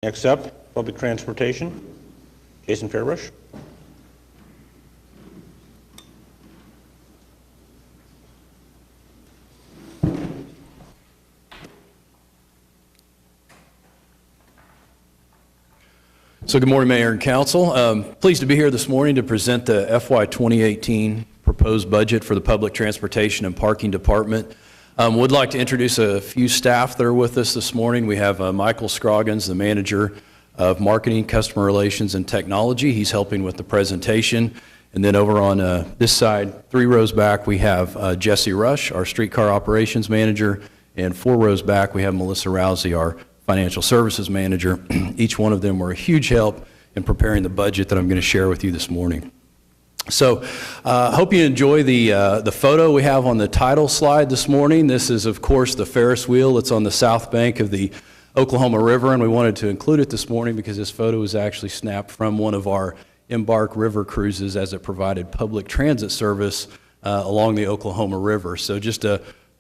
Next up, public transportation. Jason Fairbush. So good morning, Mayor and Council. Pleased to be here this morning to present the FY 2018 proposed budget for the Public Transportation and Parking Department. Would like to introduce a few staff that are with us this morning. We have Michael Scroggins, the Manager of Marketing, Customer Relations, and Technology. He's helping with the presentation. And then over on this side, 3 rows back, we have Jesse Rush, our Streetcar Operations Manager. And 4 rows back, we have Melissa Rousey, our Financial Services Manager. Each one of them were a huge help in preparing the budget that I'm going to share with you this morning. So hope you enjoy the photo we have on the title slide this morning. This is, of course, the Ferris wheel. It's on the south bank of the Oklahoma River, and we wanted to include it this morning because this photo was actually snapped from one of our EMBARK river cruises as it provided public transit service along the Oklahoma River. So just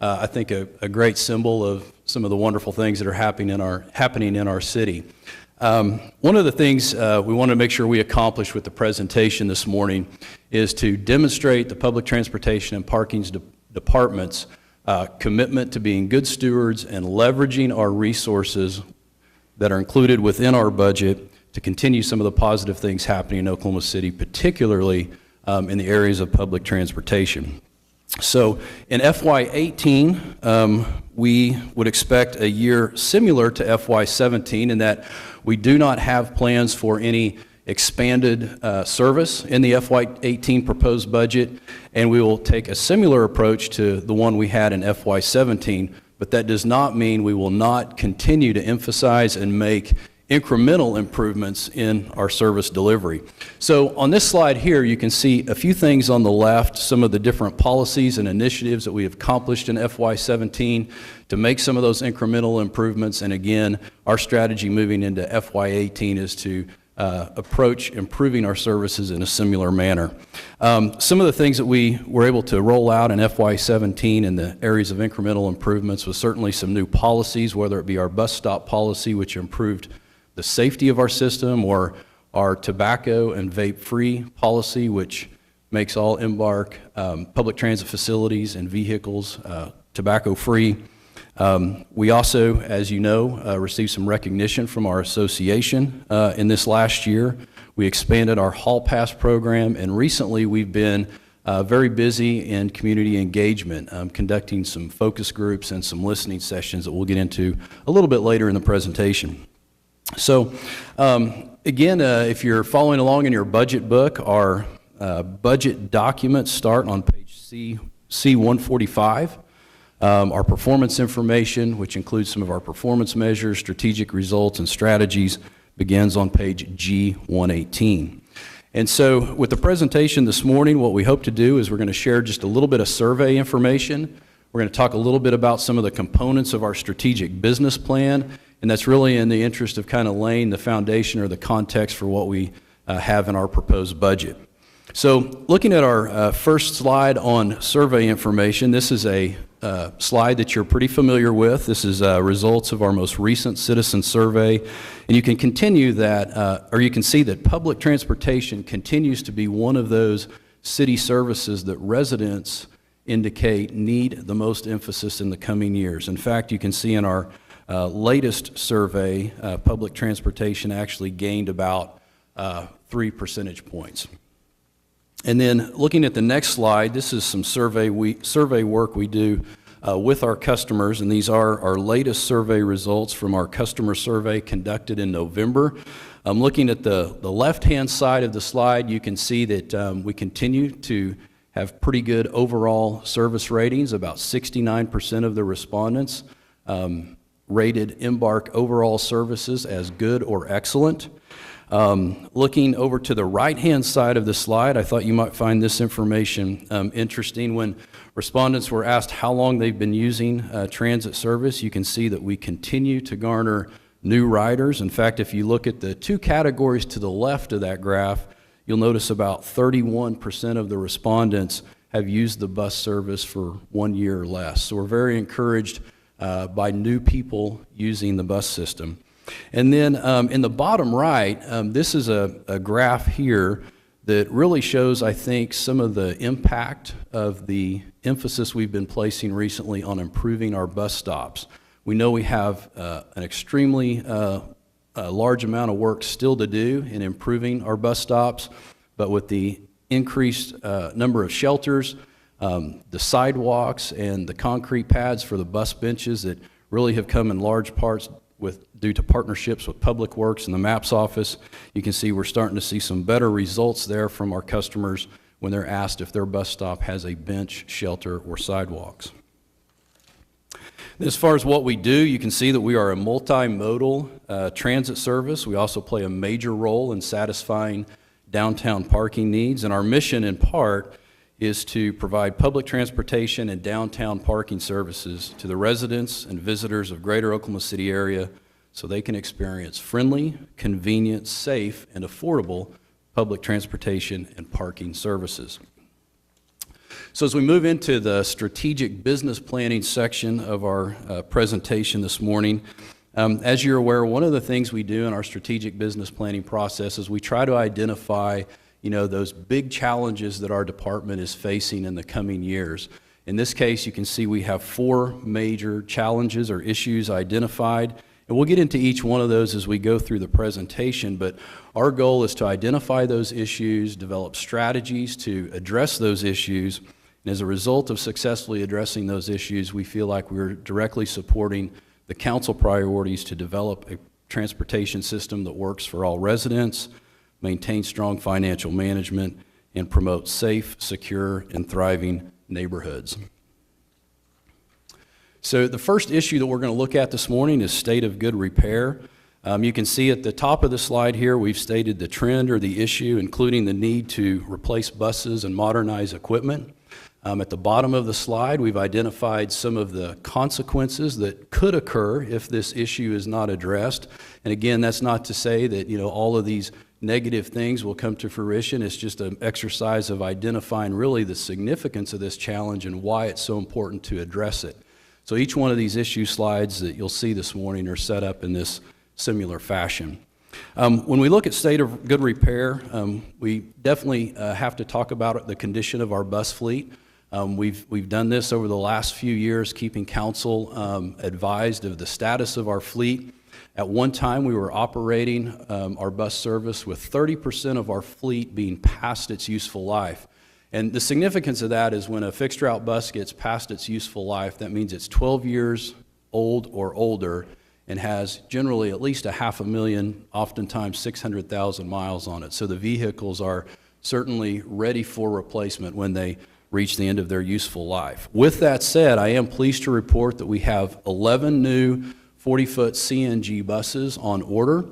I think a great symbol of some of the wonderful things that are happening in our city. One of the things we want to make sure we accomplish with the presentation this morning is to demonstrate the Public Transportation and Parking Department's commitment to being good stewards and leveraging our resources that are included within our budget to continue some of the positive things happening in Oklahoma City, particularly in the areas of public transportation. So in FY18, we would expect a year similar to FY17 in that we do not have plans for any expanded service in the FY18 proposed budget, and we will take a similar approach to the one we had in FY17, but that does not mean we will not continue to emphasize and make incremental improvements in our service delivery. So on this slide here, you can see a few things on the left, some of the different policies and initiatives that we have accomplished in FY17 to make some of those incremental improvements. And again, our strategy moving into FY18 is to approach improving our services in a similar manner. Some of the things that we were able to roll out in FY17 in the areas of incremental improvements was certainly some new policies, whether it be our bus stop policy, which improved the safety of our system, or our tobacco and vape-free policy, which makes all EMBARK public transit facilities and vehicles tobacco-free. We also, as you know, received some recognition from our association in this last year. We expanded our Hall Pass program, and recently we've been very busy in community engagement, conducting some focus groups and some listening sessions that we'll get into a little bit later in the presentation. So again, if you're following along in your budget book, our budget documents start on page C145. Our performance information, which includes some of our performance measures, strategic results, and strategies, begins on page G118. And so with the presentation this morning, what we hope to do is we're going to share just a little bit of survey information. We're going to talk a little bit about some of the components of our strategic business plan, and that's really in the interest of kind of laying the foundation or the context for what we have in our proposed budget. So looking at our first slide on survey information, this is a slide that you're pretty familiar with. This is results of our most recent citizen survey, and you can continue that, or you can see that public transportation continues to be one of those city services that residents indicate need the most emphasis in the coming years. In fact, you can see in our latest survey, public transportation actually gained about 3 percentage points. And then looking at the next slide, this is some survey work we do with our customers, and these are our latest survey results from our customer survey conducted in November. Looking at the left-hand side of the slide, you can see that we continue to have pretty good overall service ratings. About 69% of the respondents rated EMBARK overall services as good or excellent. Looking over to the right-hand side of the slide, I thought you might find this information interesting. When respondents were asked how long they've been using transit service, you can see that we continue to garner new riders. In fact, if you look at the 2 categories to the left of that graph, you'll notice about 31% of the respondents have used the bus service for 1 year or less. So we're very encouraged by new people using the bus system. And then in the bottom right, this is a graph here that really shows, I think, some of the impact of the emphasis we've been placing recently on improving our bus stops. We know we have an extremely large amount of work still to do in improving our bus stops, but with the increased number of shelters, the sidewalks, and the concrete pads for the bus benches that really have come in large parts due to partnerships with Public Works and the MAPS office, you can see we're starting to see some better results there from our customers when they're asked if their bus stop has a bench, shelter, or sidewalks. As far as what we do, you can see that we are a multimodal transit service. We also play a major role in satisfying downtown parking needs, and our mission in part is to provide public transportation and downtown parking services to the residents and visitors of Greater Oklahoma City area so they can experience friendly, convenient, safe, and affordable public transportation and parking services. So as we move into the strategic business planning section of our presentation this morning, as you're aware, one of the things we do in our strategic business planning process is we try to identify those big challenges that our department is facing in the coming years. In this case, you can see we have 4 major challenges or issues identified, and we'll get into each one of those as we go through the presentation, but our goal is to identify those issues, develop strategies to address those issues, and as a result of successfully addressing those issues, we feel like we're directly supporting the council priorities to develop a transportation system that works for all residents, maintain strong financial management, and promote safe, secure, and thriving neighborhoods. So the first issue that we're going to look at this morning is state of good repair. You can see at the top of the slide here, we've stated the trend or the issue, including the need to replace buses and modernize equipment. At the bottom of the slide, we've identified some of the consequences that could occur if this issue is not addressed. And again, that's not to say that all of these negative things will come to fruition. It's just an exercise of identifying really the significance of this challenge and why it's so important to address it. So each one of these issue slides that you'll see this morning are set up in this similar fashion. When we look at state of good repair, we definitely have to talk about the condition of our bus fleet. We've done this over the last few years, keeping council advised of the status of our fleet. At one time, we were operating our bus service with 30% of our fleet being past its useful life. And the significance of that is when a fixed route bus gets past its useful life, that means it's 12 years old or older and has generally at least 500,000, oftentimes 600,000 miles on it. So the vehicles are certainly ready for replacement when they reach the end of their useful life. With that said, I am pleased to report that we have 11 new 40-foot CNG buses on order.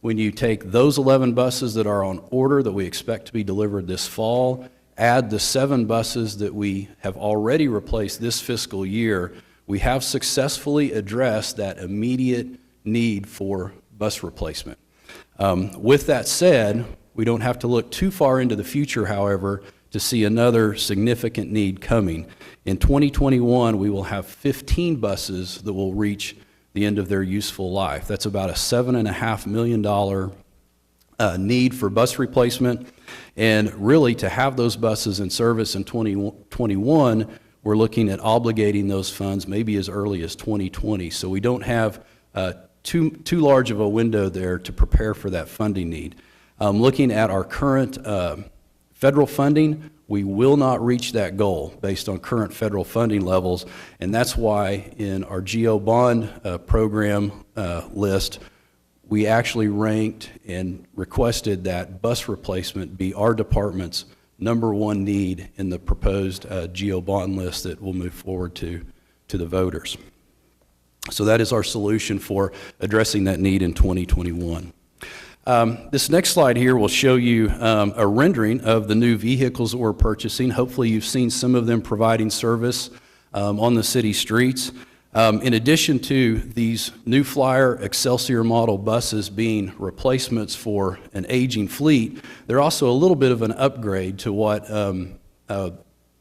When you take those 11 buses that are on order that we expect to be delivered this fall, add the 7 buses that we have already replaced this fiscal year, we have successfully addressed that immediate need for bus replacement. With that said, we don't have to look too far into the future, however, to see another significant need coming. In 2021, we will have 15 buses that will reach the end of their useful life. That's about a $7.5 million need for bus replacement. And really, to have those buses in service in 2021, we're looking at obligating those funds maybe as early as 2020. So we don't have too large of a window there to prepare for that funding need. Looking at our current federal funding, we will not reach that goal based on current federal funding levels, and that's why in our GO bond program list, we actually ranked and requested that bus replacement be our department's #1 need in the proposed GO bond list that we'll move forward to the voters. So that is our solution for addressing that need in 2021. This next slide here will show you a rendering of the new vehicles that we're purchasing. Hopefully you've seen some of them providing service on the city streets. In addition to these New Flyer Excelsior model buses being replacements for an aging fleet, they're also a little bit of an upgrade to what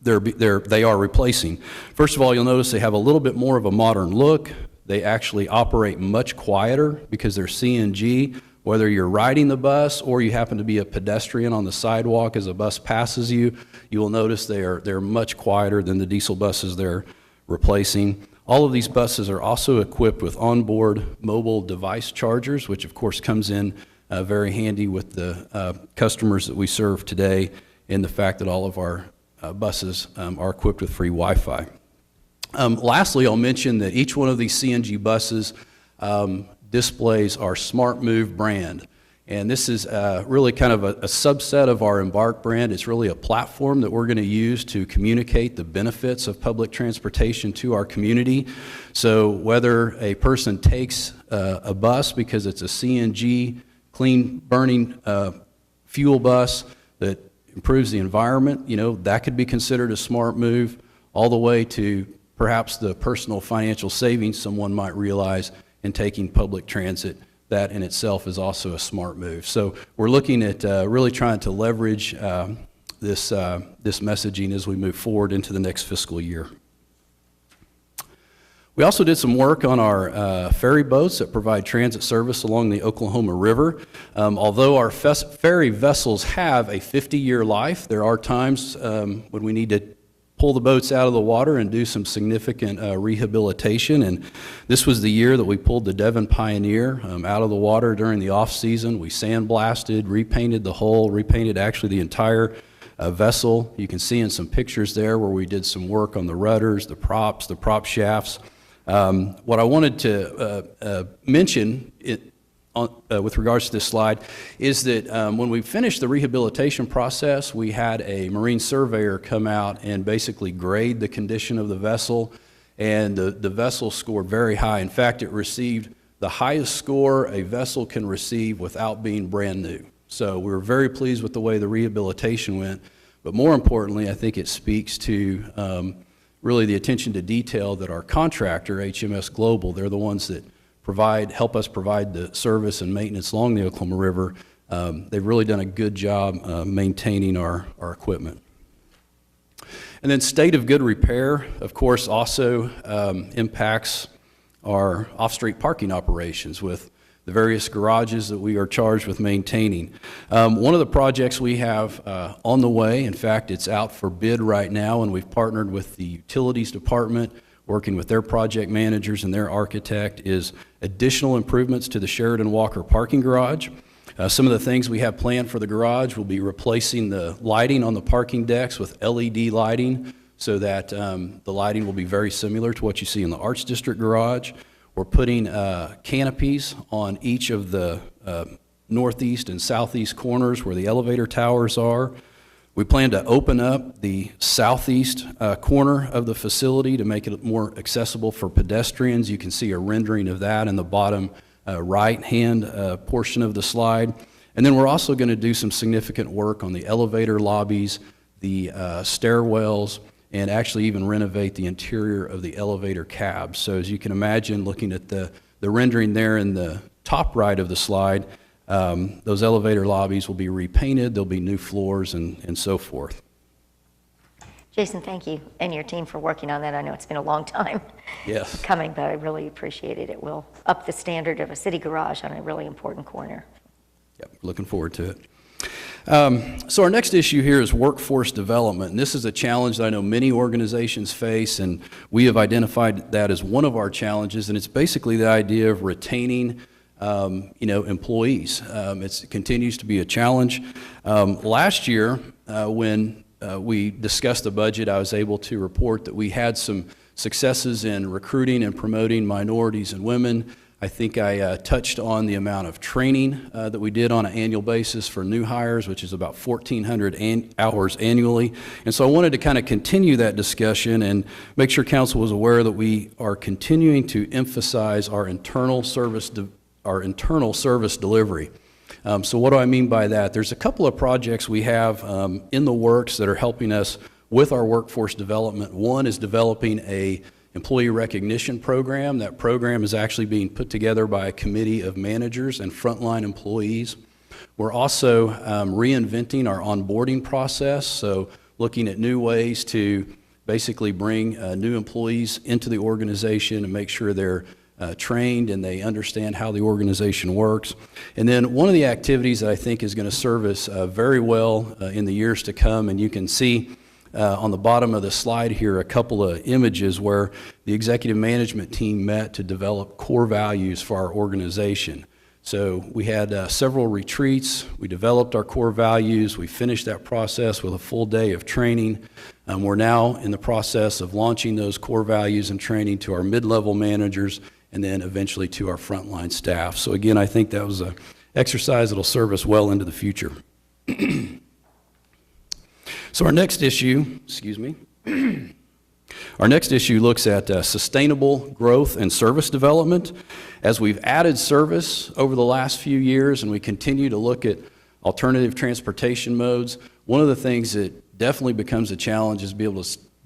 they are replacing. First of all, you'll notice they have a little bit more of a modern look. They actually operate much quieter because they're CNG. Whether you're riding the bus or you happen to be a pedestrian on the sidewalk as a bus passes you, you will notice they're much quieter than the diesel buses they're replacing. All of these buses are also equipped with onboard mobile device chargers, which of course comes in very handy with the customers that we serve today, and the fact that all of our buses are equipped with free Wi-Fi. Lastly, I'll mention that each one of these CNG buses displays our Smart Move brand. And this is really kind of a subset of our EMBARK brand. It's really a platform that we're going to use to communicate the benefits of public transportation to our community. So whether a person takes a bus because it's a CNG, clean burning fuel bus that improves the environment, that could be considered a smart move, all the way to perhaps the personal financial savings someone might realize in taking public transit. That in itself is also a smart move. So we're looking at really trying to leverage this messaging as we move forward into the next fiscal year. We also did some work on our ferry boats that provide transit service along the Oklahoma River. Although our ferry vessels have a 50-year life, there are times when we need to pull the boats out of the water and do some significant rehabilitation. And this was the year that we pulled the Devon Pioneer out of the water during the off-season. We sandblasted, repainted the hull, repainted actually the entire vessel. You can see in some pictures there where we did some work on the rudders, the prop shafts. What I wanted to mention with regards to this slide is that when we finished the rehabilitation process, we had a marine surveyor come out and basically grade the condition of the vessel, and the vessel scored very high. In fact, it received the highest score a vessel can receive without being brand new. So we were very pleased with the way the rehabilitation went, but more importantly, I think it speaks to really the attention to detail that our contractor, HMS Global, they're the ones that help us provide the service and maintenance along the Oklahoma River. They've really done a good job maintaining our equipment. And then state of good repair, of course, also impacts our off-street parking operations with the various garages that we are charged with maintaining. One of the projects we have on the way, in fact, it's out for bid right now, and we've partnered with the Utilities Department, working with their project managers and their architect, is additional improvements to the Sheridan Walker parking garage. Some of the things we have planned for the garage will be replacing the lighting on the parking decks with LED lighting so that the lighting will be very similar to what you see in the Arts District garage. We're putting canopies on each of the northeast and southeast corners where the elevator towers are. We plan to open up the southeast corner of the facility to make it more accessible for pedestrians. You can see a rendering of that in the bottom right-hand portion of the slide. And then we're also going to do some significant work on the elevator lobbies, the stairwells, and actually even renovate the interior of the elevator cabs. So as you can imagine, looking at the rendering there in the top right of the slide, those elevator lobbies will be repainted, there'll be new floors and so forth. Jason, thank you and your team for working on that. I know it's been a long time coming, but I really appreciate it. It will up the standard of a city garage on a really important corner. Yep, looking forward to it. So our next issue here is workforce development, and this is a challenge that I know many organizations face, and we have identified that as one of our challenges, and it's basically the idea of retaining employees. It continues to be a challenge. Last year, when we discussed the budget, I was able to report that we had some successes in recruiting and promoting minorities and women. I think I touched on the amount of training that we did on an annual basis for new hires, which is about 1,400 hours annually. And so I wanted to kind of continue that discussion and make sure council was aware that we are continuing to emphasize our internal service delivery. So what do I mean by that? There's a couple of projects we have in the works that are helping us with our workforce development. One is developing a employee recognition program. That program is actually being put together by a committee of managers and frontline employees. We're also reinventing our onboarding process, so looking at new ways to basically bring new employees into the organization and make sure they're trained and they understand how the organization works. And then one of the activities that I think is going to serve us very well in the years to come, and you can see on the bottom of the slide here a couple of images where the executive management team met to develop core values for our organization. So we had several retreats, we developed our core values, we finished that process with a full day of training. We're now in the process of launching those core values and training to our mid-level managers and then eventually to our frontline staff. So again, I think that was an exercise that will serve us well into the future. So our next issue, our next issue looks at sustainable growth and service development. As we've added service over the last few years and we continue to look at alternative transportation modes, one of the things that definitely becomes a challenge is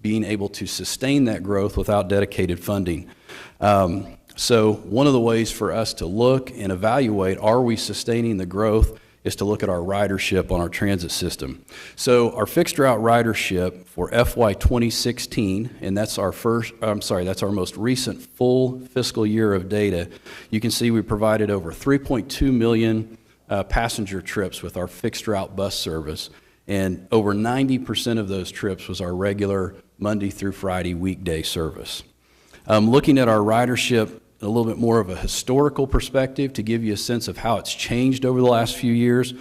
being able to sustain that growth without dedicated funding. So one of the ways for us to look and evaluate, are we sustaining the growth, is to look at our ridership on our transit system. So our fixed route ridership for FY 2016, and that's our that's our most recent full fiscal year of data. You can see we provided over 3.2 million passenger trips with our fixed route bus service, and over 90% of those trips was our regular Monday through Friday weekday service. Looking at our ridership a little bit more of a historical perspective to give you a sense of how it's changed over the last few years,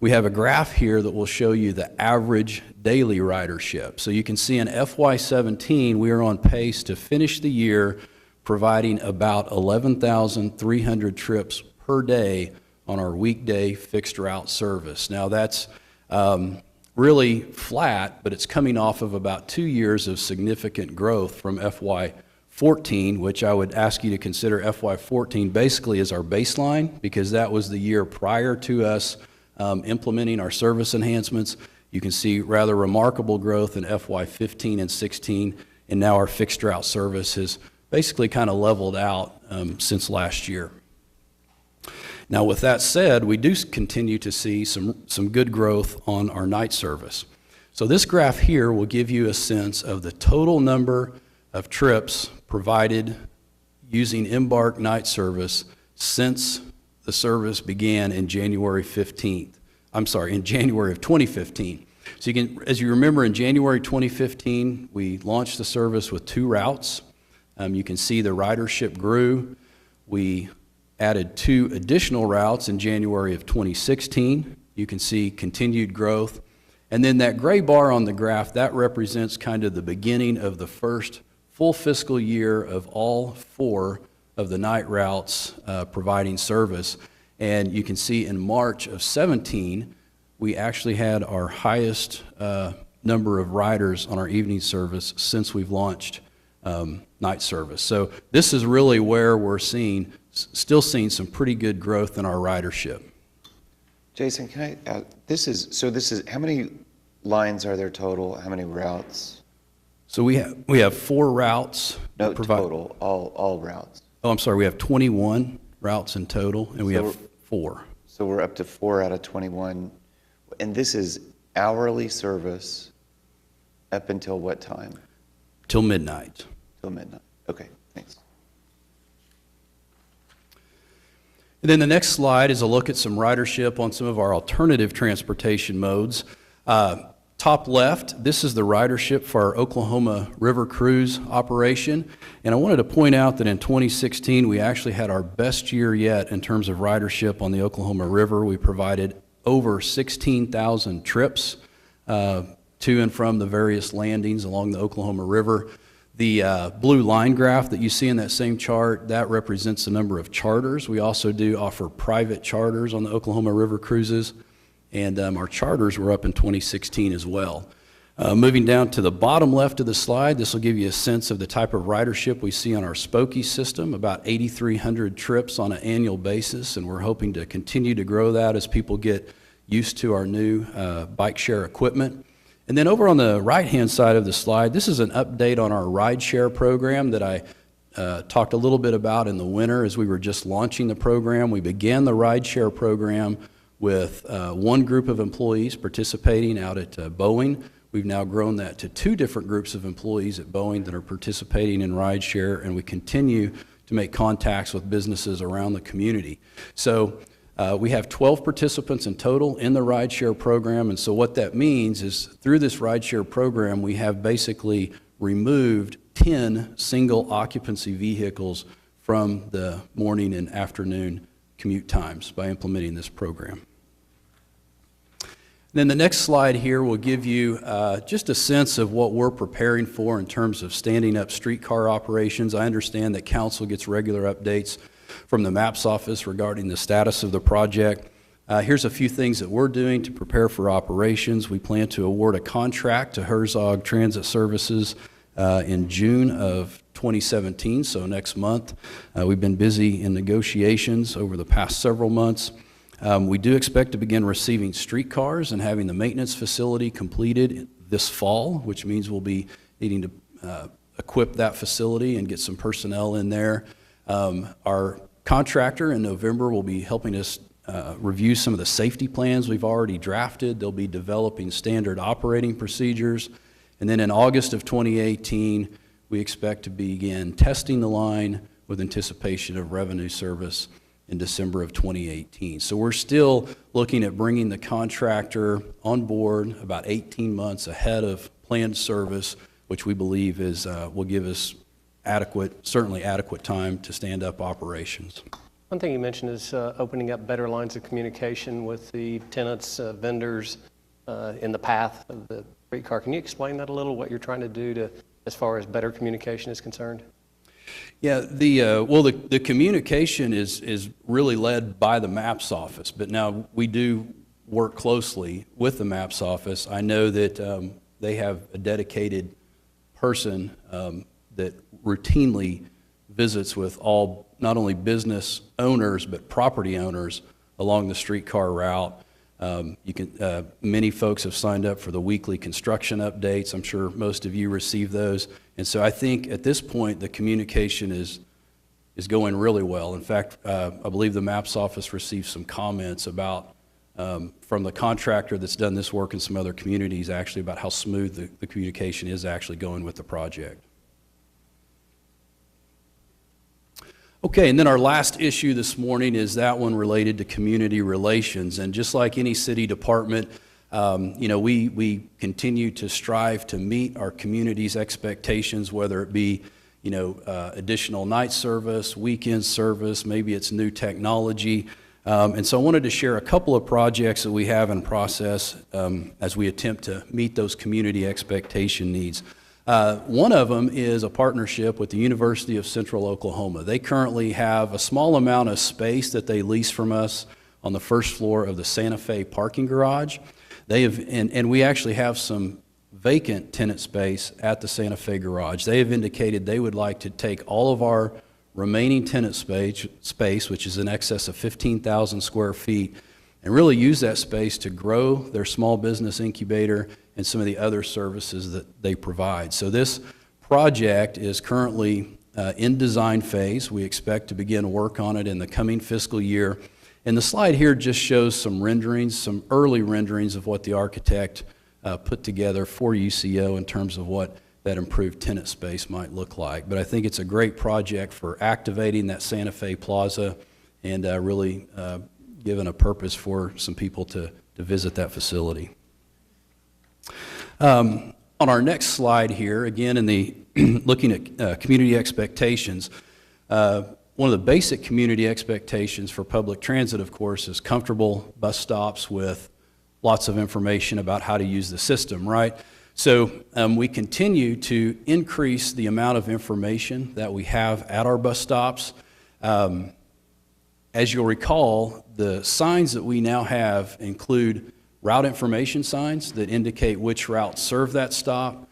we have a graph here that will show you the average daily ridership. So you can see in FY17 we are on pace to finish the year providing about 11,300 trips per day on our weekday fixed route service. Now that's really flat, but it's coming off of about 2 years of significant growth from FY14, which I would ask you to consider FY14 basically as our baseline, because that was the year prior to us implementing our service enhancements. You can see rather remarkable growth in FY15 and 16, and now our fixed route service has basically kind of leveled out since last year. Now with that said, we do continue to see some good growth on our night service. So this graph here will give you a sense of the total number of trips provided using EMBARK night service since the service began in January 2015. So you can, as you remember, in January 2015, we launched the service with 2 routes. You can see the ridership grew. We added 2 additional routes in January of 2016. You can see continued growth. And then that gray bar on the graph, that represents kind of the beginning of the first full fiscal year of all 4 of the night routes providing service. And you can see in March of 17, we actually had our highest number of riders on our evening service since we've launched night service. So this is really where we're still seeing some pretty good growth in our ridership. Jason, can I, this is, how many lines are there total? How many routes? So we have 4 routes. No, total, all routes. Oh, I'm sorry, we have 21 routes in total, and we have 4. So we're up to 4 out of 21. And this is hourly service up until what time? Till midnight. Till midnight. Okay, thanks. And then the next slide is a look at some ridership on some of our alternative transportation modes. Top left, this is the ridership for our Oklahoma River Cruise operation. And I wanted to point out that in 2016, we actually had our best year yet in terms of ridership on the Oklahoma River. We provided over 16,000 trips to and from the various landings along the Oklahoma River. The blue line graph that you see in that same chart, that represents the number of charters. We also do offer private charters on the Oklahoma River cruises, and our charters were up in 2016 as well. Moving down to the bottom left of the slide, this will give you a sense of the type of ridership we see on our Spokey system, about 8,300 trips on an annual basis, and we're hoping to continue to grow that as people get used to our new bike share equipment. And then over on the right-hand side of the slide, this is an update on our rideshare program that I talked a little bit about in the winter as we were just launching the program. We began the rideshare program with 1 group of employees participating out at Boeing. We've now grown that to 2 different groups of employees at Boeing that are participating in rideshare, and we continue to make contacts with businesses around the community. So we have 12 participants in total in the rideshare program, and so what that means is through this rideshare program, we have basically removed 10 single occupancy vehicles from the morning and afternoon commute times by implementing this program. Then the next slide here will give you just a sense of what we're preparing for in terms of standing up streetcar operations. I understand that council gets regular updates from the MAPS office regarding the status of the project. Here's a few things that we're doing to prepare for operations. We plan to award a contract to Herzog Transit Services in June of 2017, so next month. We've been busy in negotiations over the past several months. We do expect to begin receiving streetcars and having the maintenance facility completed this fall, which means we'll be needing to equip that facility and get some personnel in there. Our contractor in November will be helping us review some of the safety plans we've already drafted. They'll be developing standard operating procedures. And then in August of 2018, we expect to begin testing the line with anticipation of revenue service in December of 2018. So we're still looking at bringing the contractor on board about 18 months ahead of planned service, which we believe is will give us certainly adequate time to stand up operations. One thing you mentioned is opening up better lines of communication with the tenants, vendors in the path of the streetcar. Can you explain that a little, what you're trying to do as far as better communication is concerned? Yeah, the communication is really led by the MAPS office, but now we do work closely with the MAPS office. I know that they have a dedicated person that routinely visits with all, not only business owners, but property owners along the streetcar route. Many folks have signed up for the weekly construction updates. I'm sure most of you receive those. And so I think at this point, the communication is going really well. In fact, I believe the MAPS office received some comments about, from the contractor that's done this work in some other communities, actually, about how smooth the communication is actually going with the project. Okay, and then our last issue this morning is that one related to community relations. And just like any city department, we continue to strive to meet our community's expectations, whether it be, additional night service, weekend service, maybe it's new technology. And so I wanted to share a couple of projects that we have in process as we attempt to meet those community expectation needs. One of them is a partnership with the University of Central Oklahoma. They currently have a small amount of space that they lease from us on the first floor of the Santa Fe parking garage. And we actually have some vacant tenant space at the Santa Fe garage. They have indicated they would like to take all of our remaining tenant space, which is in excess of 15,000 square feet, and really use that space to grow their small business incubator and some of the other services that they provide. So this project is currently in design phase. We expect to begin work on it in the coming fiscal year. And the slide here just shows some renderings, some early renderings of what the architect put together for UCO in terms of what that improved tenant space might look like. But I think it's a great project for activating that Santa Fe Plaza and really giving a purpose for some people to visit that facility. On our next slide here, again, in the looking at community expectations, one of the basic community expectations for public transit, of course, is comfortable bus stops with lots of information about how to use the system, right? So we continue to increase the amount of information that we have at our bus stops. As you'll recall, the signs that we now have include route information signs that indicate which routes serve that stop.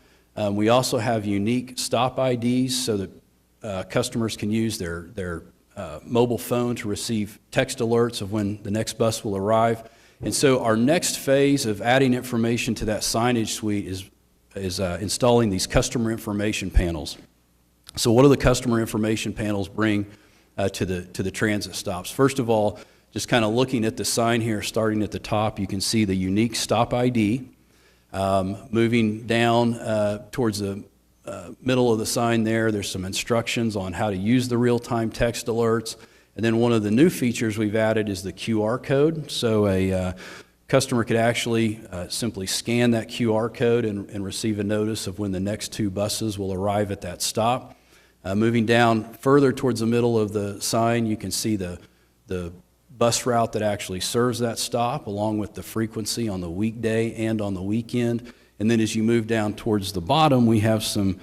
We also have unique stop IDs so that customers can use their mobile phone to receive text alerts of when the next bus will arrive. And so our next phase of adding information to that signage suite is installing these customer information panels. So what do the customer information panels bring to the transit stops? First of all, just kind of looking at the sign here, starting at the top, you can see the unique stop ID. Moving down towards the middle of the sign there's some instructions on how to use the real-time text alerts. And then one of the new features we've added is the QR code. So a customer could actually simply scan that QR code and receive a notice of when the next 2 buses will arrive at that stop. Moving down further towards the middle of the sign, you can see the bus route that actually serves that stop, along with the frequency on the weekday and on the weekend. And then as you move down towards the bottom, we have some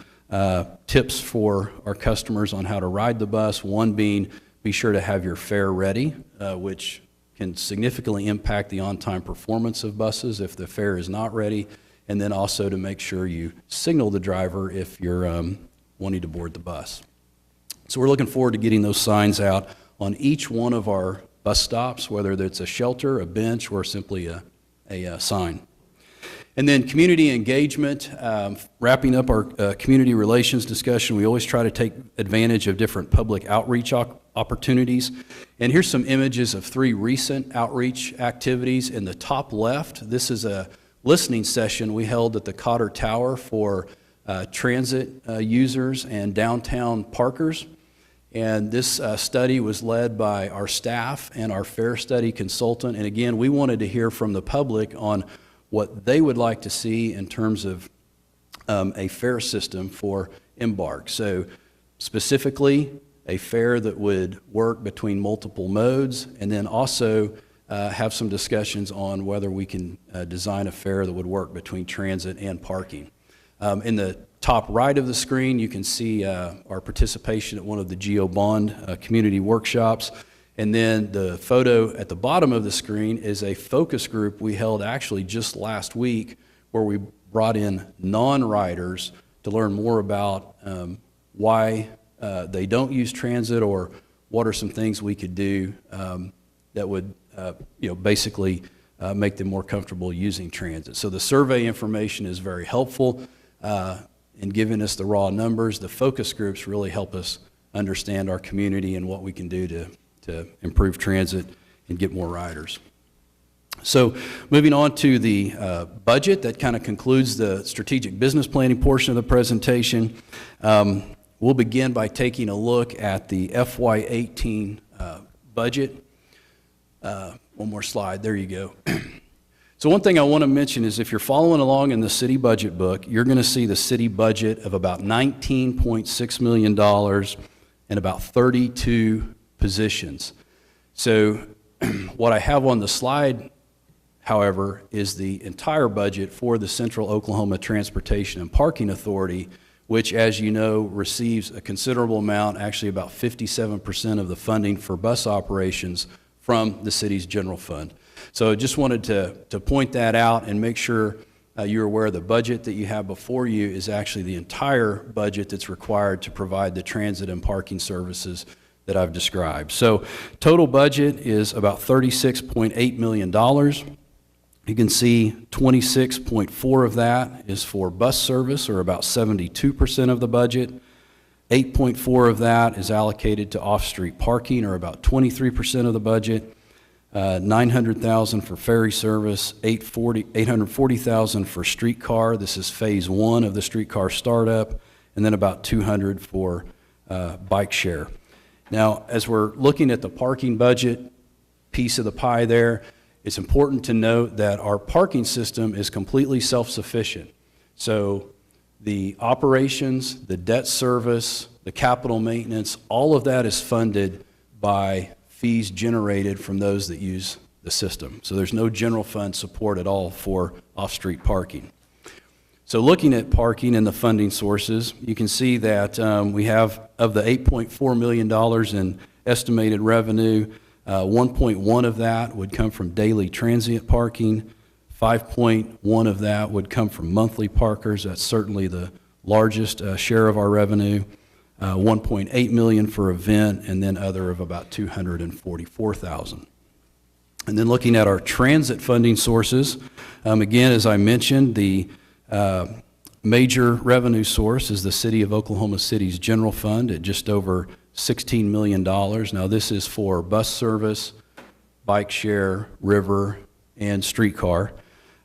tips for our customers on how to ride the bus. One being, be sure to have your fare ready, which can significantly impact the on-time performance of buses if the fare is not ready. And then also to make sure you signal the driver if you're wanting to board the bus. So we're looking forward to getting those signs out on each one of our bus stops, whether it's a shelter, a bench, or simply a sign. And then community engagement, wrapping up our community relations discussion, we always try to take advantage of different public outreach opportunities. And here's some images of 3 recent outreach activities. In the top left, this is a listening session we held at the Cotter Tower for transit users and downtown parkers. And this study was led by our staff and our fare study consultant. And again, we wanted to hear from the public on what they would like to see in terms of a fare system for EMBARK. So specifically, a fare that would work between multiple modes, and then also have some discussions on whether we can design a fare that would work between transit and parking. In the top right of the screen, you can see our participation at one of the GeoBond community workshops. And then the photo at the bottom of the screen is a focus group we held actually just last week, where we brought in non-riders to learn more about why they don't use transit, or what are some things we could do that would basically make them more comfortable using transit. So the survey information is very helpful in giving us the raw numbers. The focus groups really help us understand our community and what we can do to improve transit and get more riders. So moving on to the budget, that kind of concludes the strategic business planning portion of the presentation. We'll begin by taking a look at the FY18 budget. One more slide, there you go. So one thing I want to mention is, if you're following along in the city budget book, you're going to see the city budget of about $19.6 million and about 32 positions. So what I have on the slide, however, is the entire budget for the Central Oklahoma Transportation and Parking Authority, which, as you know, receives a considerable amount, actually about 57% of the funding for bus operations from the city's general fund. So I just wanted to point that out and make sure you're aware the budget that you have before you is actually the entire budget that's required to provide the transit and parking services that I've described. So total budget is about $36.8 million. You can see 26.4 of that is for bus service, or about 72% of the budget. 8.4 of that is allocated to off-street parking, or about 23% of the budget. $900,000 for ferry service, $840,000 for streetcar. This is phase 1 of the streetcar startup, and then about $200,000 for bike share. Now, as we're looking at the parking budget piece of the pie there, it's important to note that our parking system is completely self-sufficient. So the operations, the debt service, the capital maintenance, all of that is funded by fees generated from those that use the system. So there's no general fund support at all for off-street parking. So looking at parking and the funding sources, you can see that we have, of the $8.4 million in estimated revenue, 1.1 of that would come from daily transient parking. 5.1 of that would come from monthly parkers. That's certainly the largest share of our revenue. 1.8 million for event, and then other of about 244,000. And then looking at our transit funding sources, again, as I mentioned, the major revenue source is the City of Oklahoma City's general fund at just over $16 million. Now this is for bus service, bike share, river, and streetcar.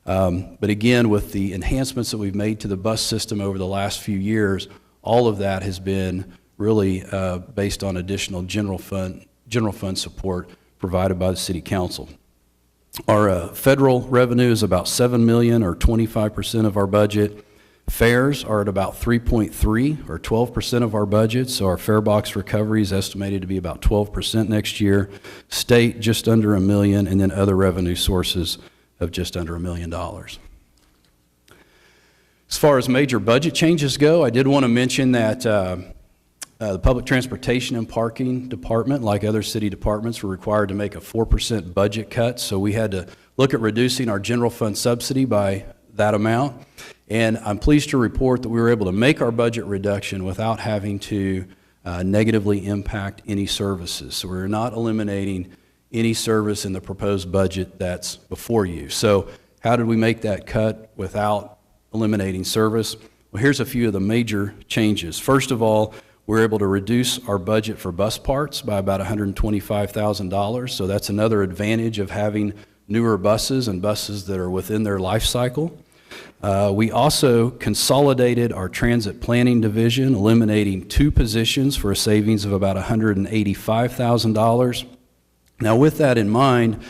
But again, with the enhancements that we've made to the bus system over the last few years, all of that has been really based on additional general fund support provided by the City Council. Our federal revenue is about $7 million, or 25% of our budget. Fares are at about 3.3, or 12% of our budget, so our fare box recovery is estimated to be about 12% next year. State, just under $1 million, and then other revenue sources of just under $1 million. As far as major budget changes go, I did want to mention that the Public Transportation and Parking Department, like other city departments, were required to make a 4% budget cut, so we had to look at reducing our general fund subsidy by that amount. And I'm pleased to report that we were able to make our budget reduction without having to negatively impact any services. So we're not eliminating any service in the proposed budget that's before you. So how did we make that cut without eliminating service? Well, here's a few of the major changes. First of all, we're able to reduce our budget for bus parts by about $125,000. So that's another advantage of having newer buses and buses that are within their life cycle. We also consolidated our transit planning division, eliminating 2 positions for a savings of about $185,000. Now, with that in mind,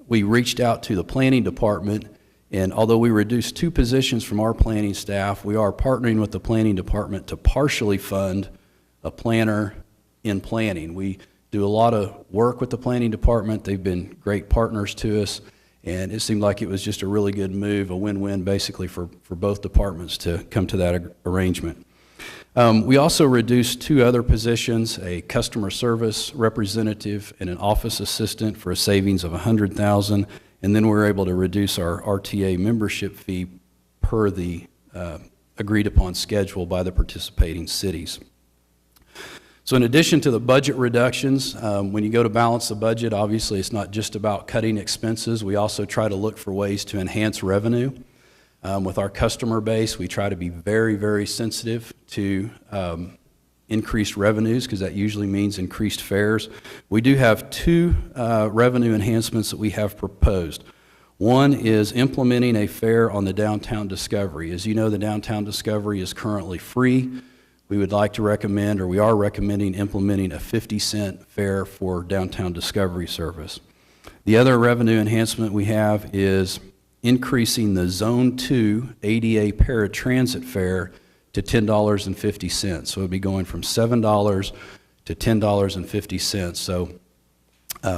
we reached out to the planning department, and although we reduced 2 positions from our planning staff, we are partnering with the planning department to partially fund a planner in planning. We do a lot of work with the planning department. They've been great partners to us, and it seemed like it was just a really good move, a win-win basically for both departments to come to that arrangement. We also reduced 2 other positions, a customer service representative and an office assistant, for a savings of $100,000, and then we were able to reduce our RTA membership fee per the agreed upon schedule by the participating cities. So in addition to the budget reductions, when you go to balance the budget, obviously it's not just about cutting expenses. We also try to look for ways to enhance revenue. With our customer base, we try to be very, very sensitive to increased revenues, because that usually means increased fares. We do have 2 revenue enhancements that we have proposed. One is implementing a fare on the Downtown Discovery. As you know, the Downtown Discovery is currently free. We would like to recommend, or we are recommending, implementing a 50-cent fare for Downtown Discovery service. The other revenue enhancement we have is increasing the Zone 2 ADA paratransit fare to $10.50. So it would be going from $7 to $10.50. So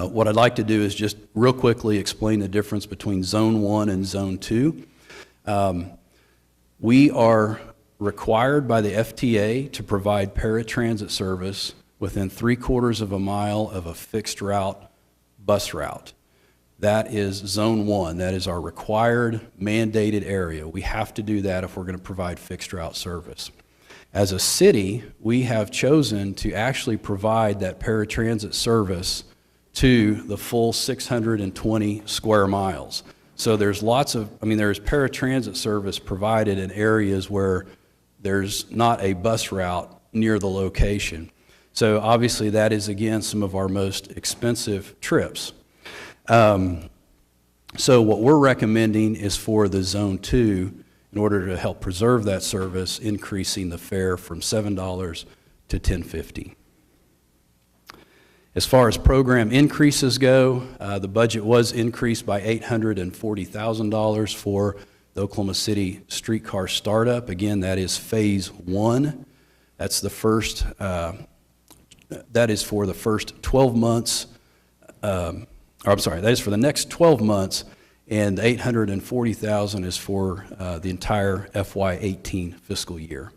what I'd like to do is just real quickly explain the difference between Zone 1 and Zone 2. We are required by the FTA to provide paratransit service within 3/4 of a mile of a fixed route bus route. That is Zone 1. That is our required, mandated area. We have to do that if we're going to provide fixed route service. As a city, we have chosen to actually provide that paratransit service to the full 620 square miles. So there's there's paratransit service provided in areas where there's not a bus route near the location. So obviously that is, again, some of our most expensive trips. So what we're recommending is for the Zone 2, in order to help preserve that service, increasing the fare from $7 to $10.50. As far as program increases go, the budget was increased by $840,000 for the Oklahoma City streetcar startup. Again, that is phase 1. That's the first, that is for the first 12 months, that is for the next 12 months, and the $840,000 is for the entire FY18 fiscal year.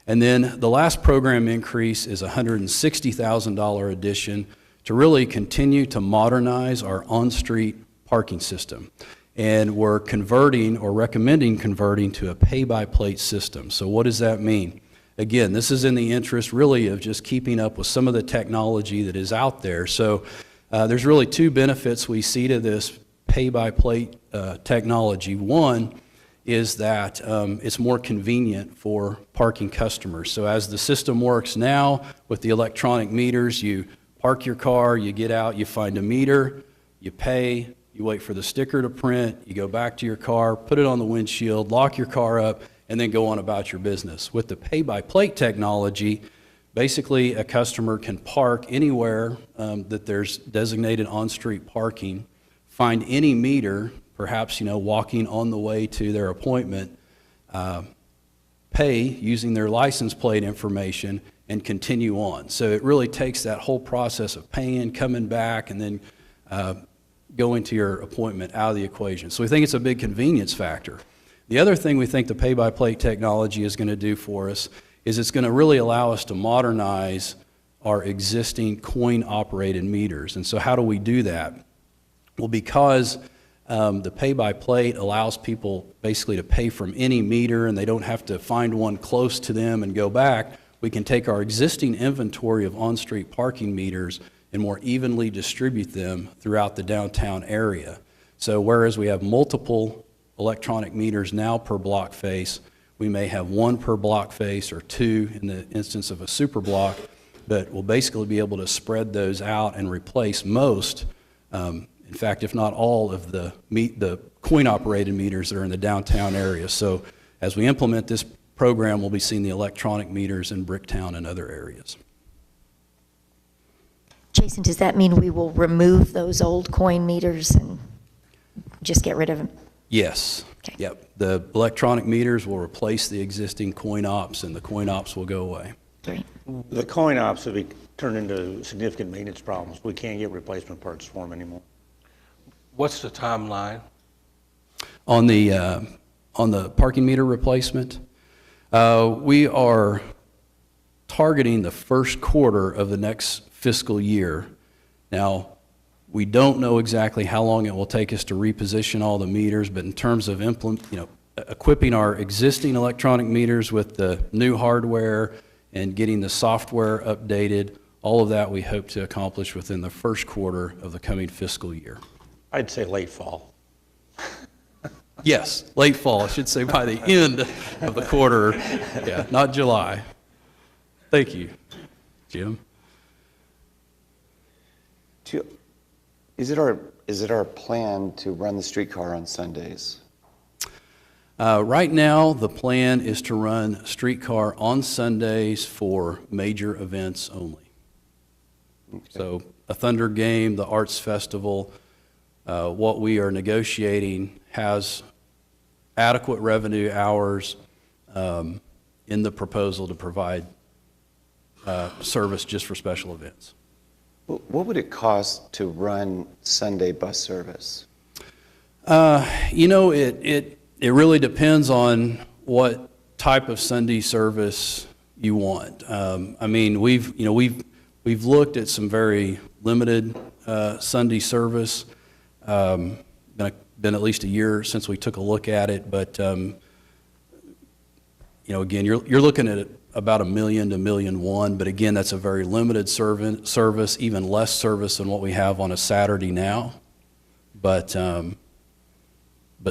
And then the last program increase is a $160,000 addition to really continue to modernize our on-street parking system. And we're converting, or recommending converting, to a pay-by-plate system. So what does that mean? Again, this is in the interest really of just keeping up with some of the technology that is out there. So there's really 2 benefits we see to this pay-by-plate technology. One is that it's more convenient for parking customers. So as the system works now with the electronic meters, you park your car, you get out, you find a meter, you pay, you wait for the sticker to print, you go back to your car, put it on the windshield, lock your car up, and then go on about your business. With the pay-by-plate technology, basically a customer can park anywhere that there's designated on-street parking, find any meter, perhaps, walking on the way to their appointment, pay using their license plate information, and continue on. So it really takes that whole process of paying, coming back, and then going to your appointment out of the equation. So we think it's a big convenience factor. The other thing we think the pay-by-plate technology is going to do for us is it's going to really allow us to modernize our existing coin-operated meters. And so how do we do that? Well, because the pay-by-plate allows people basically to pay from any meter and they don't have to find one close to them and go back, we can take our existing inventory of on-street parking meters and more evenly distribute them throughout the downtown area. So whereas we have multiple electronic meters now per block face, we may have one per block face or two in the instance of a super block, but we'll basically be able to spread those out and replace most, in fact, if not all of the coin-operated meters that are in the downtown area. So as we implement this program, we'll be seeing the electronic meters in Bricktown and other areas. Jason, does that mean we will remove those old coin meters and just get rid of them? Yes. Okay. Yep. The electronic meters will replace the existing coin ops, and the coin ops will go away. Great. The coin ops have turned into significant maintenance problems. We can't get replacement parts for them anymore. What's the timeline? On the parking meter replacement, we are targeting the first quarter of the next fiscal year. Now, we don't know exactly how long it will take us to reposition all the meters, but in terms of equipping our existing electronic meters with the new hardware and getting the software updated, all of that we hope to accomplish within the first quarter of the coming fiscal year. I'd say late fall. Yes, late fall. I should say by the end of the quarter. Yeah, not July. Thank you, Jim. Is it our plan to run the streetcar on Sundays? Right now, the plan is to run streetcar on Sundays for major events only. Okay. So a Thunder game, the Arts Festival, what we are negotiating has adequate revenue hours in the proposal to provide service just for special events. What would it cost to run Sunday bus service? It really depends on what type of Sunday service you want. We've looked at some very limited Sunday service. Been at least a year since we took a look at it, but again, you're looking at about $1 million to $1.1 million, but again, that's a very limited service, even less service than what we have on a Saturday now, but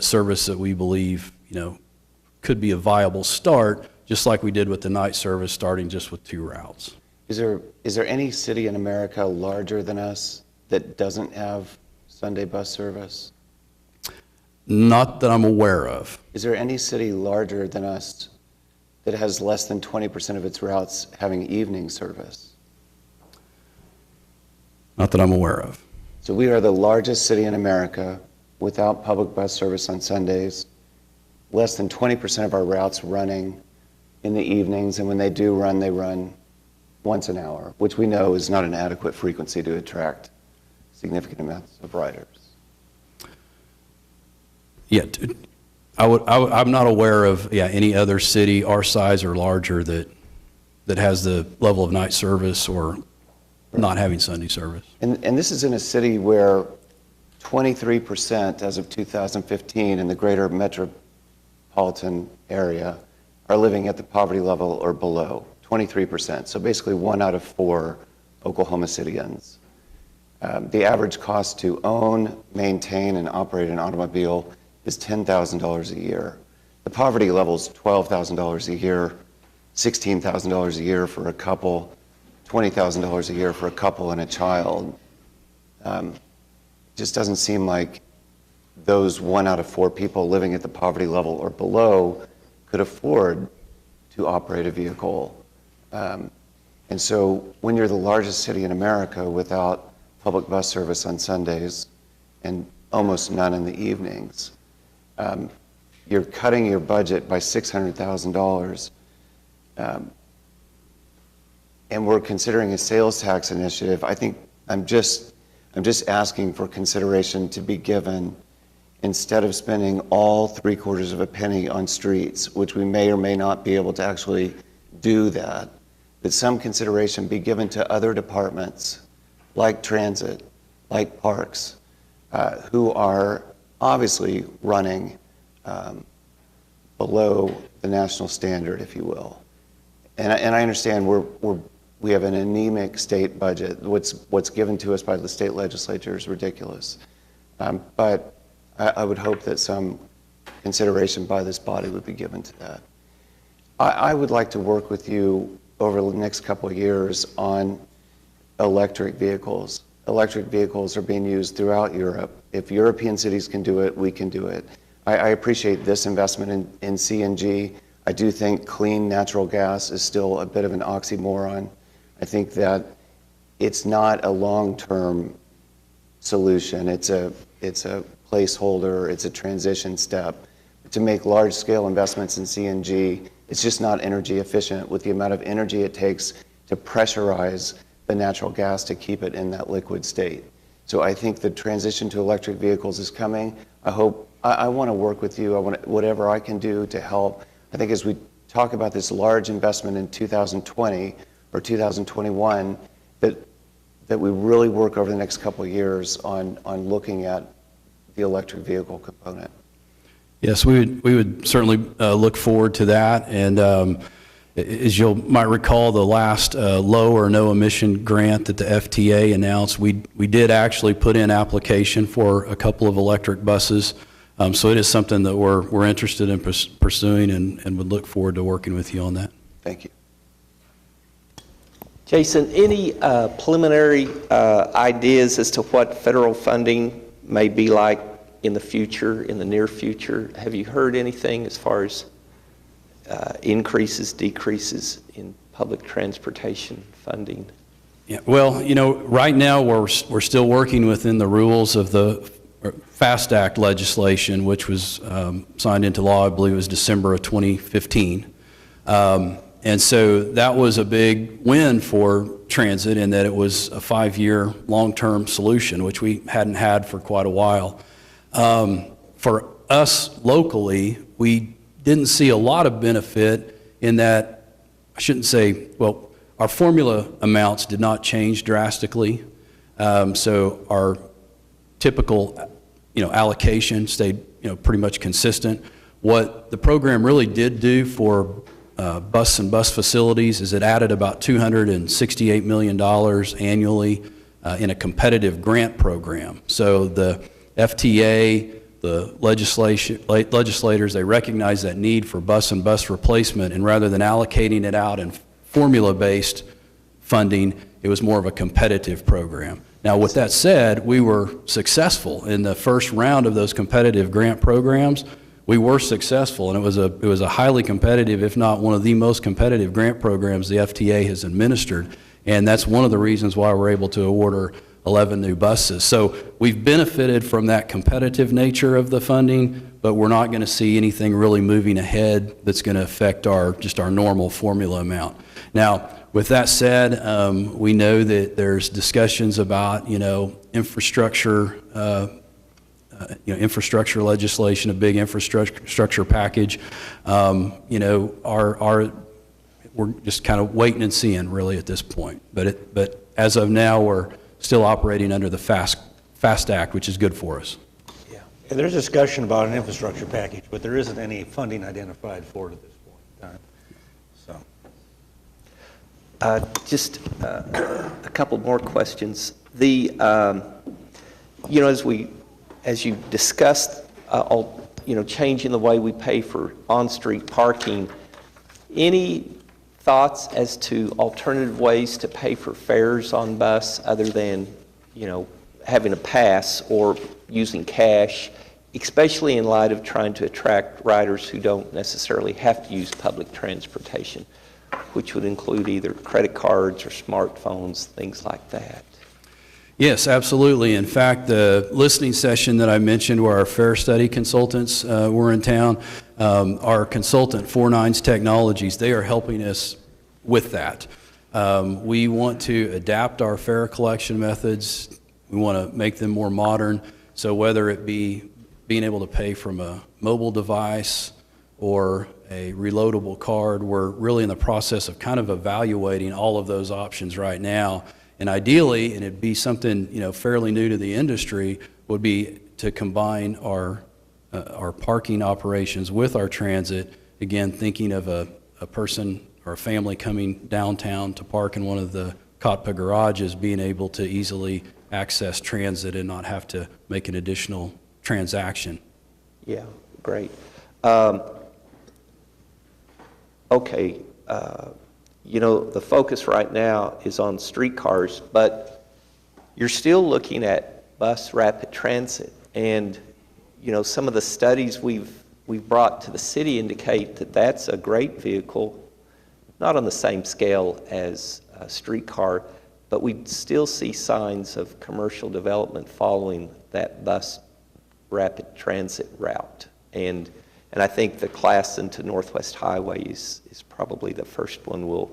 service that we believe could be a viable start, just like we did with the night service, starting just with 2 routes. Is there any city in America larger than us that doesn't have Sunday bus service? Not that I'm aware of. Is there any city larger than us that has less than 20% of its routes having evening service? Not that I'm aware of. So we are the largest city in America without public bus service on Sundays. Less than 20% of our routes running in the evenings, and when they do run, they run once an hour, which we know is not an adequate frequency to attract significant amounts of riders. Yeah, I'm not aware of any other city our size or larger that has the level of night service or not having Sunday service. And this is in a city where 23% as of 2015 in the greater metropolitan area are living at the poverty level or below, 23%. So basically 1 out of 4 Oklahoma Cityans. The average cost to own, maintain, and operate an automobile is $10,000 a year. The poverty level is $12,000 a year, $16,000 a year for a couple, $20,000 a year for a couple and a child. Just doesn't seem like those 1 out of 4 people living at the poverty level or below could afford to operate a vehicle. And so when you're the largest city in America without public bus service on Sundays and almost none in the evenings, you're cutting your budget by $600,000. And we're considering a sales tax initiative. I think I'm just asking for consideration to be given, instead of spending all 3/4 of a penny on streets, which we may or may not be able to actually do that some consideration be given to other departments like transit, like parks, who are obviously running below the national standard, if you will. And I understand we have an anemic state budget. What's given to us by the state legislature is ridiculous. But I would hope that some consideration by this body would be given to that. I would like to work with you over the next couple of years on electric vehicles. Electric vehicles are being used throughout Europe. If European cities can do it, we can do it. I appreciate this investment in CNG. I do think clean natural gas is still a bit of an oxymoron. I think that it's not a long-term solution. It's a placeholder. It's a transition step. To make large-scale investments in CNG, it's just not energy efficient with the amount of energy it takes to pressurize the natural gas to keep it in that liquid state. So I think the transition to electric vehicles is coming. I want to work with you. I want whatever I can do to help. I think as we talk about this large investment in 2020 or 2021, that we really work over the next couple of years on looking at the electric vehicle component. Yes, we would certainly look forward to that. And as you might recall, the last low or no emission grant that the FTA announced, we did actually put in application for a couple of electric buses. So it is something that we're interested in pursuing and would look forward to working with you on that. Thank you. Jason, any preliminary ideas as to what federal funding may be like in the future, in the near future? Have you heard anything as far as increases, decreases in public transportation funding? Yeah, well, right now we're still working within the rules of the FAST Act legislation, which was signed into law, I believe it was December of 2015. And so that was a big win for transit in that it was a 5-year long-term solution, which we hadn't had for quite a while. For us locally, we didn't see a lot of benefit in that, I shouldn't say, well, our formula amounts did not change drastically. So our typical, allocation stayed, pretty much consistent. What the program really did do for bus and bus facilities is it added about $268 million annually in a competitive grant program. So the FTA, the legislators, they recognize that need for bus and bus replacement, and rather than allocating it out in formula-based funding, it was more of a competitive program. Now, with that said, we were successful in the first round of those competitive grant programs. We were successful, and it was a highly competitive, if not one of the most competitive grant programs the FTA has administered, and that's one of the reasons why we're able to order 11 new buses. So we've benefited from that competitive nature of the funding, but we're not going to see anything really moving ahead that's going to affect our normal formula amount. Now, with that said, we know that there's discussions about, infrastructure, infrastructure legislation, a big infrastructure package. We're just kind of waiting and seeing really at this point. But as of now, we're still operating under the FAST Act, which is good for us. Yeah, there's discussion about an infrastructure package, but there isn't any funding identified for it at this point in time. So, just a couple more questions. As you discussed, changing the way we pay for on-street parking, any thoughts as to alternative ways to pay for fares on bus other than, having a pass or using cash? especially in light of trying to attract riders who don't necessarily have to use public transportation, which would include either credit cards or smartphones, things like that. Yes, absolutely. In fact, the listening session that I mentioned where our fare study consultants were in town, our consultant, 49's Technologies, they are helping us with that. We want to adapt our fare collection methods. We want to make them more modern. So whether it be being able to pay from a mobile device or a reloadable card, we're really in the process of kind of evaluating all of those options right now. And ideally, and it'd be something, you know, fairly new to the industry, would be to combine our parking operations with our transit. Again, thinking of a person or a family coming downtown to park in one of the COTPA garages, being able to easily access transit and not have to make an additional transaction. Yeah, great. Okay. You know, the focus right now is on streetcars, but you're still looking at bus rapid transit. And, you know, some of the studies we've brought to the city indicate that that's a great vehicle, not on the same scale as a streetcar, but we still see signs of commercial development following that bus rapid transit route. And I think the Classen to Northwest Highway is probably the first one we'll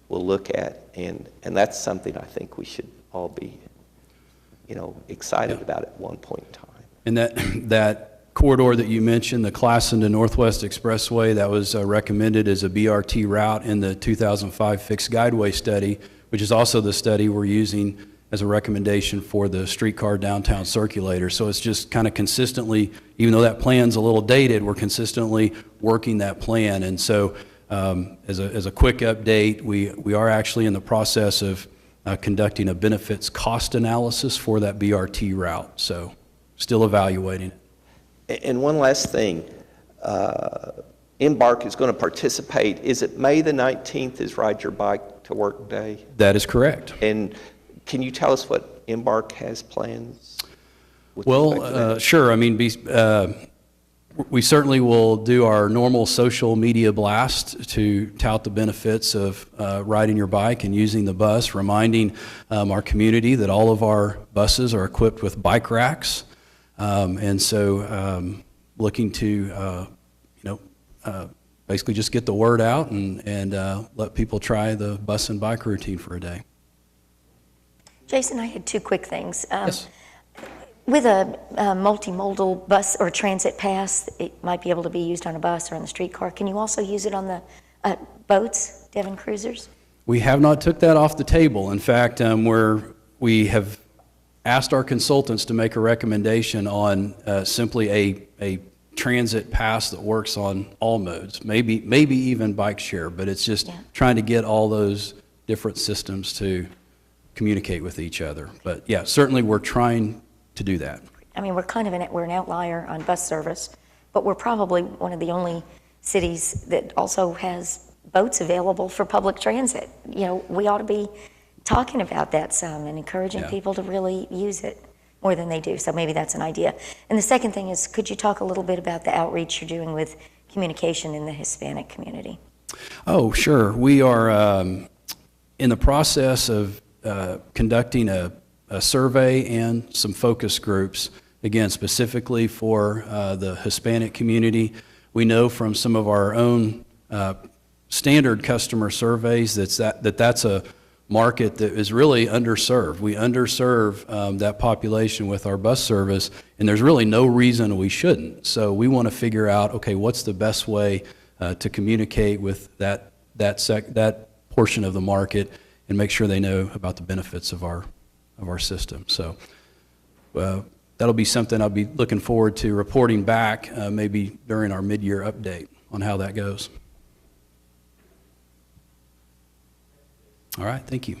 look at, and that's something I think we should all be, you know, excited about at one point in time. And that corridor that you mentioned, the Classen to Northwest Expressway, that was recommended as a BRT route in the 2005 Fixed Guideway Study, which is also the study we're using as a recommendation for the streetcar downtown circulator. So it's just kind of consistently, even though that plan's a little dated, we're consistently working that plan. And so as a quick update, we are actually in the process of conducting a benefits cost analysis for that BRT route. So still evaluating it. And one last thing, EMBARK is going to participate. Is it May the 19th is Ride Your Bike to Work Day? That is correct. And can you tell us what EMBARK has plans? Well, sure. I mean, we certainly will do our normal social media blast to tout the benefits of riding your bike and using the bus, reminding our community that all of our buses are equipped with bike racks. And so looking to, basically just get the word out and let people try the bus and bike routine for a day. Jason, I had two quick things. Yes. With a multimodal bus or transit pass, it might be able to be used on a bus or on the streetcar. Can you also use it on the boats, Devon cruisers? We have not took that off the table. In fact, we have asked our consultants to make a recommendation on simply a transit pass that works on all modes, maybe even bike share, but it's just trying to get all those different systems to communicate with each other. But yeah, certainly we're trying to do that. I mean, we're an outlier on bus service, but we're probably one of the only cities that also has boats available for public transit. You know, we ought to be talking about that some and encouraging people to really use it more than they do. So maybe that's an idea. And the second thing is, could you talk a little bit about the outreach you're doing with communication in the Hispanic community? Oh, sure. We are in the process of conducting a survey and some focus groups, again, specifically for the Hispanic community. We know from some of our own standard customer surveys that's a market that is really underserved. We underserve that population with our bus service, and there's really no reason we shouldn't. So we want to figure out, okay, what's the best way to communicate with that portion of the market and make sure they know about the benefits of our system. So that'll be something I'll be looking forward to reporting back maybe during our mid-year update on how that goes. All right, thank you.